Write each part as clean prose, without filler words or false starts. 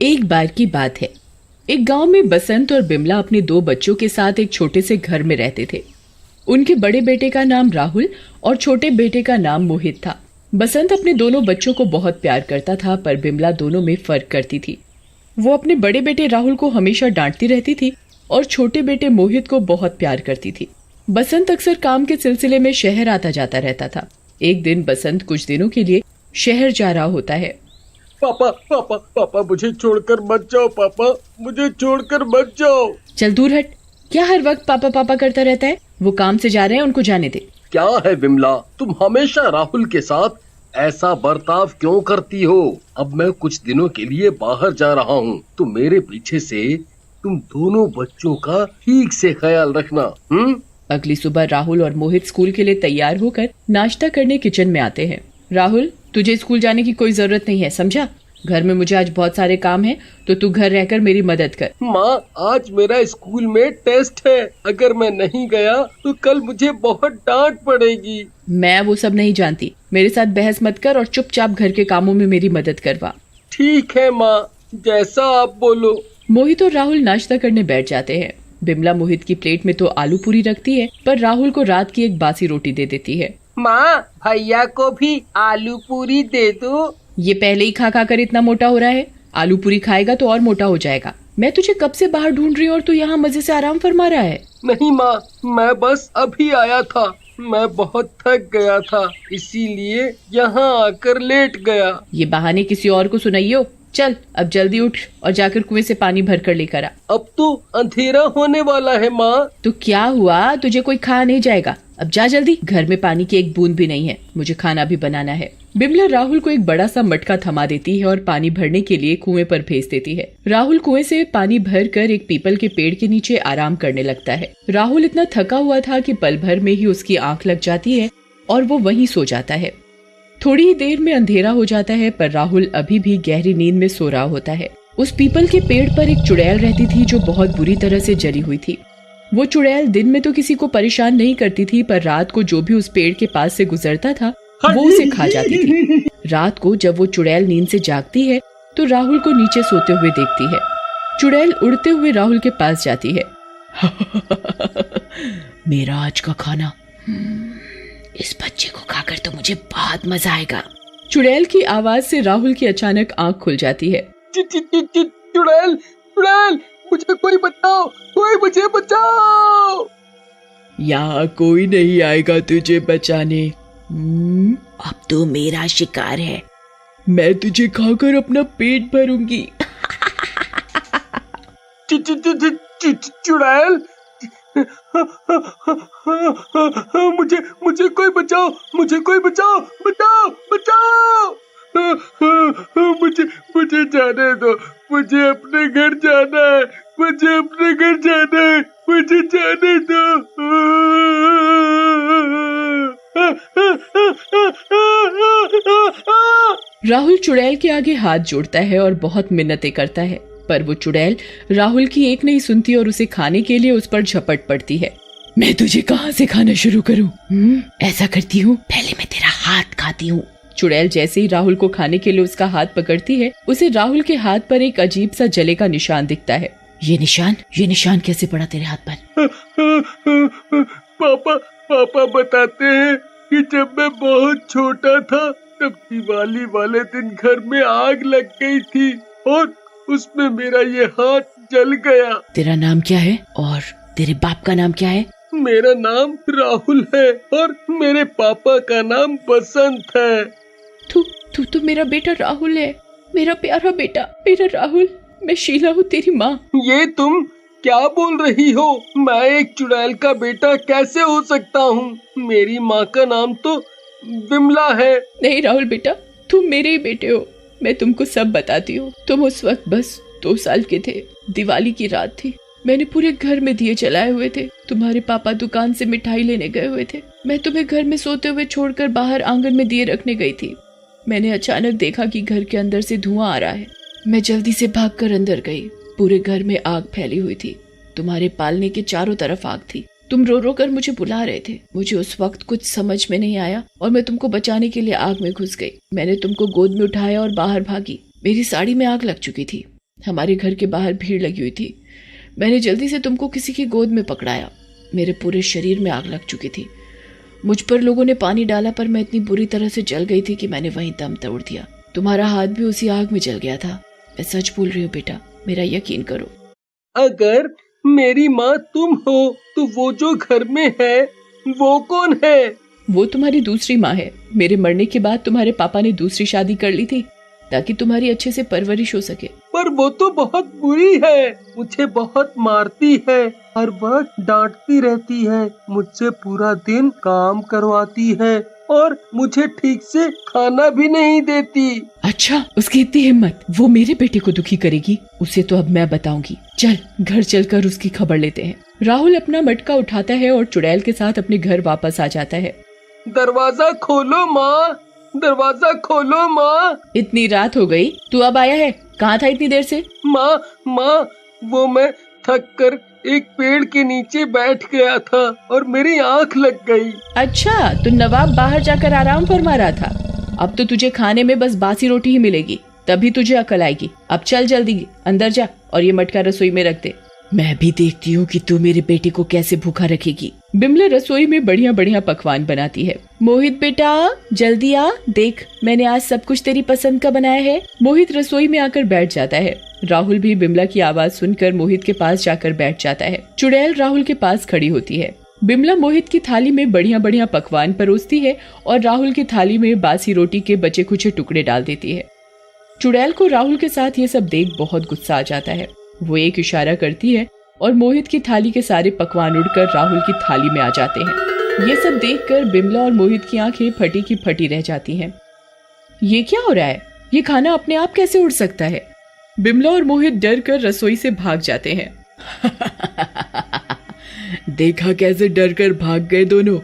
एक बार की बात है, एक गांव में बसंत और बिमला अपने 2 बच्चों के साथ एक छोटे से घर में रहते थे। उनके बड़े बेटे का नाम राहुल और छोटे बेटे का नाम मोहित था। बसंत अपने दोनों बच्चों को बहुत प्यार करता था, पर बिमला दोनों में फर्क करती थी। वो अपने बड़े बेटे राहुल को हमेशा डांटती रहती थी और छोटे बेटे मोहित को बहुत प्यार करती थी। बसंत अक्सर काम के सिलसिले में शहर आता जाता रहता था। एक दिन बसंत कुछ दिनों के लिए शहर जा रहा होता है। पापा पापा पापा मुझे छोड़कर मत जाओ, पापा मुझे छोड़कर मत जाओ। चल दूर हट, क्या हर वक्त पापा पापा करता रहता है? वो काम से जा रहे हैं, उनको जाने दे। क्या है बिमला, तुम हमेशा राहुल के साथ ऐसा बर्ताव क्यों करती हो? अब मैं कुछ दिनों के लिए बाहर जा रहा हूँ, तो मेरे पीछे से तुम दोनों बच्चों का ठीक से ख्याल रखना। अगली सुबह राहुल और मोहित स्कूल के लिए तैयार होकर नाश्ता करने किचन में आते हैं। राहुल, तुझे स्कूल जाने की कोई जरूरत नहीं है, समझा? घर में मुझे आज बहुत सारे काम हैं, तो तू घर रहकर मेरी मदद कर। माँ, आज मेरा स्कूल में टेस्ट है, अगर मैं नहीं गया तो कल मुझे बहुत डांट पड़ेगी। मैं वो सब नहीं जानती, मेरे साथ बहस मत कर और चुपचाप घर के कामों में मेरी मदद करवा। ठीक है माँ, जैसा आप बोलो। मोहित और राहुल नाश्ता करने बैठ जाते हैं। बिमला मोहित की प्लेट में तो आलू पूरी रखती है, पर राहुल को रात की एक बासी रोटी दे देती है। माँ, भैया को भी आलू पूरी दे दो। ये पहले ही खा खा कर इतना मोटा हो रहा है, आलू पूरी खाएगा तो और मोटा हो जाएगा। मैं तुझे कब से बाहर ढूंढ रही हूँ और तू यहाँ मजे से आराम फरमा रहा है। नहीं माँ, मैं बस अभी आया था, मैं बहुत थक गया था, इसीलिए यहाँ आकर लेट गया। ये बहाने किसी और को सुनाइयो। चल अब जल्दी उठ और जाकर कुएं से पानी भर कर लेकर आ। अब तो अंधेरा होने वाला है माँ। तो क्या हुआ, तुझे कोई खा नहीं जाएगा। अब जा जल्दी, घर में पानी की एक बूंद भी नहीं है, मुझे खाना भी बनाना है। बिमला राहुल को एक बड़ा सा मटका थमा देती है और पानी भरने के लिए कुएं पर भेज देती है। राहुल कुएं से पानी भर कर एक पीपल के पेड़ के नीचे आराम करने लगता है। राहुल इतना थका हुआ था कि पल भर में ही उसकी आंख लग जाती है और वो वहीं सो जाता है। थोड़ी ही देर में अंधेरा हो जाता है, पर राहुल अभी भी गहरी नींद में सो रहा होता है। उस पीपल के पेड़ पर एक चुड़ैल रहती थी जो बहुत बुरी तरह से जली हुई थी। वो चुड़ैल दिन में तो किसी को परेशान नहीं करती थी, पर रात को जो भी उस पेड़ के पास से गुजरता था वो उसे खा जाती थी। रात को जब वो चुड़ैल नींद से जागती है तो राहुल को नीचे सोते हुए देखती है। चुड़ैल उड़ते हुए राहुल के पास जाती है। मेरा आज का खाना, इस बच्चे को खाकर तो मुझे बहुत मजा आएगा। चुड़ैल की आवाज से राहुल की अचानक आंख खुल जाती है। चुड़ैल, चुड़ैल, मुझे कोई बचाओ, कोई मुझे बचाओ। यहाँ कोई नहीं आएगा तुझे बचाने। अब तो मेरा शिकार है, मैं तुझे खाकर अपना पेट भरूंगी। चुड़ैल, मुझे कोई बचाओ, मुझे कोई बचाओ, बचाओ बचाओ। मुझे जाने दो, मुझे अपने घर जाना है, मुझे अपने घर जाना है, मुझे जाने दो। राहुल चुड़ैल के आगे हाथ जोड़ता है और बहुत मिन्नतें करता है, पर वो चुड़ैल राहुल की एक नहीं सुनती और उसे खाने के लिए उस पर झपट पड़ती है। मैं तुझे कहाँ से खाना शुरू करूँ? ऐसा करती हूँ, पहले मैं तेरा हाथ खाती हूँ। चुड़ैल जैसे ही राहुल को खाने के लिए उसका हाथ पकड़ती है, उसे राहुल के हाथ पर एक अजीब सा जले का निशान दिखता है। ये निशान कैसे पड़ा तेरे हाथ पर? पापा बताते हैं कि जब मैं बहुत छोटा था तब दिवाली वाले दिन घर में आग लग गई थी और उसमें मेरा ये हाथ जल गया। तेरा नाम क्या है और तेरे बाप का नाम क्या है? मेरा नाम राहुल है और मेरे पापा का नाम बसंत है। तू तो मेरा बेटा राहुल है, मेरा प्यारा बेटा, मेरा राहुल। मैं शीला हूँ, तेरी माँ। ये तुम क्या बोल रही हो? मैं एक चुड़ैल का बेटा कैसे हो सकता हूँ? मेरी माँ का नाम तो बिमला है। नहीं राहुल बेटा, तुम मेरे ही बेटे हो। मैं तुमको सब बताती हूँ। तुम उस वक्त बस 2 साल के थे, दिवाली की रात थी। मैंने पूरे घर में दिए जलाए हुए थे। तुम्हारे पापा दुकान से मिठाई लेने गए हुए थे। मैं तुम्हें घर में सोते हुए छोड़कर बाहर आंगन में दिए रखने गई थी। मैंने अचानक देखा कि घर के अंदर से धुआं आ रहा है। मैं जल्दी से भागकर अंदर गई। पूरे घर में आग फैली हुई थी। तुम्हारे पालने के चारों तरफ आग थी। तुम रो रो कर मुझे बुला रहे थे। मुझे उस वक्त कुछ समझ में नहीं आया और मैं तुमको बचाने के लिए आग में घुस गई। मैंने तुमको गोद में उठाया और बाहर भागी। मेरी साड़ी में आग लग चुकी थी। हमारे घर के बाहर भीड़ लगी हुई थी। मैंने जल्दी से तुमको किसी की गोद में पकड़ाया। मेरे पूरे शरीर में आग लग चुकी थी। मुझ पर लोगों ने पानी डाला पर मैं इतनी बुरी तरह से जल गई थी कि मैंने वहीं दम तोड़ दिया। तुम्हारा हाथ भी उसी आग में जल गया था। मैं सच बोल रही हूँ बेटा, मेरा यकीन करो। अगर मेरी माँ तुम हो तो वो जो घर में है वो कौन है? वो तुम्हारी दूसरी माँ है। मेरे मरने के बाद तुम्हारे पापा ने दूसरी शादी कर ली थी ताकि तुम्हारी अच्छे से परवरिश हो सके। पर वो तो बहुत बुरी है, मुझे बहुत मारती है, हर वक्त डांटती रहती है, मुझसे पूरा दिन काम करवाती है और मुझे ठीक से खाना भी नहीं देती। अच्छा, उसकी इतनी हिम्मत, वो मेरे बेटे को दुखी करेगी? उसे तो अब मैं बताऊंगी। चल घर चलकर उसकी खबर लेते हैं। राहुल अपना मटका उठाता है और चुड़ैल के साथ अपने घर वापस आ जाता है। दरवाजा खोलो माँ, दरवाजा खोलो माँ। इतनी रात हो गई, तू अब आया है? कहाँ था इतनी देर से? माँ माँ, वो मैं थक कर एक पेड़ के नीचे बैठ गया था और मेरी आँख लग गई। अच्छा, तो नवाब बाहर जाकर आराम फरमा रहा था। अब तो तुझे खाने में बस बासी रोटी ही मिलेगी, तभी तुझे अकल आएगी। अब चल जल्दी अंदर जा और ये मटका रसोई में रख दे। मैं भी देखती हूँ कि तू मेरे बेटे को कैसे भूखा रखेगी। बिमला रसोई में बढ़िया बढ़िया पकवान बनाती है। मोहित बेटा जल्दी आ, देख मैंने आज सब कुछ तेरी पसंद का बनाया है। मोहित रसोई में आकर बैठ जाता है। राहुल भी बिमला की आवाज सुनकर मोहित के पास जाकर बैठ जाता है। चुड़ैल राहुल के पास खड़ी होती है। बिमला मोहित की थाली में बढ़िया बढ़िया पकवान परोसती है और राहुल की थाली में बासी रोटी के बचे कुचे टुकड़े डाल देती है। चुड़ैल को राहुल के साथ ये सब देख बहुत गुस्सा आ जाता है। वो एक इशारा करती है और मोहित की थाली के सारे पकवान उड़कर राहुल की थाली में आ जाते हैं। ये सब देखकर बिमला और मोहित की आंखें फटी की फटी रह जाती हैं। ये क्या हो रहा है? ये खाना अपने आप कैसे उड़ सकता है? बिमला और मोहित डर कर रसोई से भाग जाते हैं। देखा कैसे डर कर भाग गए दोनों।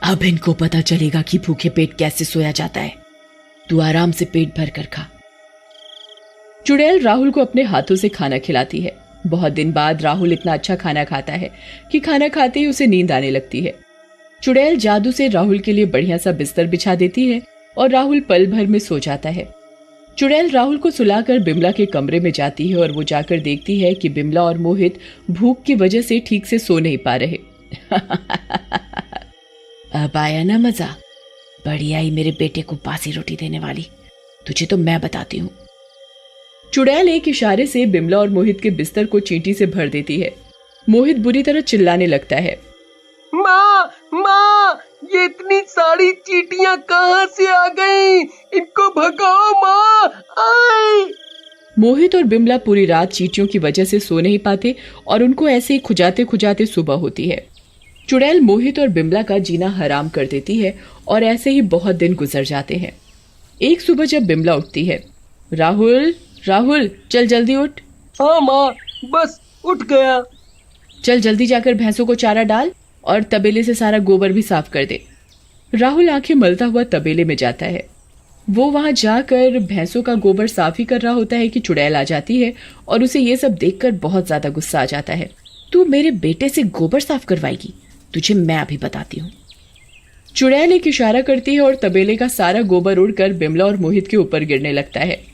अब इनको पता चलेगा कि भूखे पेट कैसे सोया जाता है। तू आराम से पेट भर कर खा। चुड़ैल राहुल को अपने हाथों से खाना खिलाती है। बहुत दिन बाद राहुल इतना अच्छा खाना खाता है कि खाना खाते ही उसे नींद आने लगती है। चुड़ैल जादू से राहुल के लिए बढ़िया सा बिस्तर बिछा देती है और राहुल पल भर में सो जाता है। चुड़ैल राहुल को सुलाकर बिमला के कमरे में जाती है और वो जाकर देखती है कि बिमला और मोहित भूख की वजह से ठीक से सो नहीं पा रहे। अब आया ना मजा? बढ़िया ही मेरे बेटे को बासी रोटी देने वाली, तुझे तो मैं बताती हूँ। चुड़ैल एक इशारे से बिमला और मोहित के बिस्तर को चींटी से भर देती है। मोहित बुरी तरह चिल्लाने लगता है। माँ माँ, ये इतनी सारी चींटियां कहाँ से आ गईं? इनको भगाओ माँ। आए। मोहित और बिमला पूरी रात चींटियों की वजह से सो नहीं पाते और उनको ऐसे ही खुजाते खुजाते सुबह होती है। चुड़ैल मोहित और बिमला का जीना हराम कर देती है और ऐसे ही बहुत दिन गुजर जाते हैं। एक सुबह जब बिमला उठती है, राहुल राहुल चल जल्दी उठ। हाँ माँ, बस उठ गया। चल जल्दी जाकर भैंसों को चारा डाल और तबेले से सारा गोबर भी साफ कर दे। राहुल आंखें मलता हुआ तबेले में जाता है। वो वहां जाकर भैंसों का गोबर साफ ही कर रहा होता है कि चुड़ैल आ जाती है और उसे ये सब देखकर बहुत ज्यादा गुस्सा आ जाता है। तू मेरे बेटे से गोबर साफ करवाएगी? तुझे मैं अभी बताती हूँ। चुड़ैल एक इशारा करती है और तबेले का सारा गोबर उड़कर बिमला और मोहित के ऊपर गिरने लगता है।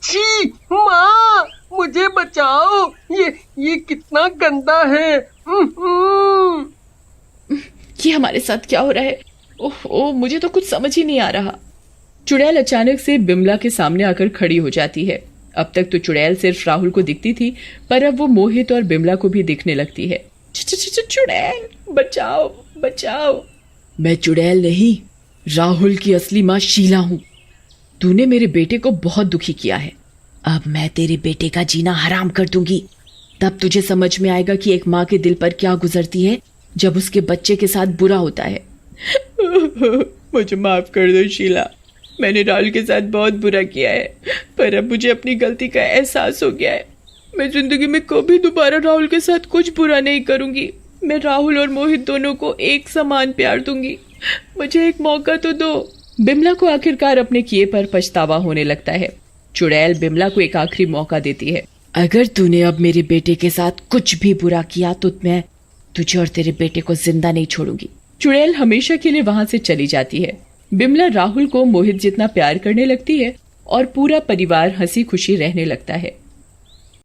छी माँ, मुझे बचाओ, ये कितना गंदा है। ये हमारे साथ क्या हो रहा है? ओह, मुझे तो कुछ समझ ही नहीं आ रहा। चुड़ैल अचानक से बिमला के सामने आकर खड़ी हो जाती है। अब तक तो चुड़ैल सिर्फ राहुल को दिखती थी, पर अब वो मोहित और बिमला को भी दिखने लगती है। चुड़ैल बचाओ बचाओ। मैं चुड़ैल नहीं, राहुल की असली माँ शीला हूँ। तूने मेरे बेटे को बहुत दुखी किया है। अब मैं तेरे बेटे का जीना हराम कर दूंगी। तब तुझे समझ में आएगा कि एक माँ के दिल पर क्या गुजरती है जब उसके बच्चे के साथ बुरा होता है। मुझे माफ कर दो शीला, मैंने राहुल के साथ बहुत बुरा किया है, पर अब मुझे अपनी गलती का एहसास हो गया है। मैं जिंदगी में कभी दोबारा राहुल के साथ कुछ बुरा नहीं करूंगी। मैं राहुल और मोहित दोनों को एक समान प्यार दूंगी। मुझे एक मौका तो दो। बिमला को आखिरकार अपने किए पर पछतावा होने लगता है। चुड़ैल बिमला को एक आखिरी मौका देती है। अगर तूने अब मेरे बेटे के साथ कुछ भी बुरा किया तो मैं तुझे और तेरे बेटे को जिंदा नहीं छोड़ूंगी। चुड़ैल हमेशा के लिए वहां से चली जाती है। बिमला राहुल को मोहित जितना प्यार करने लगती है और पूरा परिवार हंसी खुशी रहने लगता है।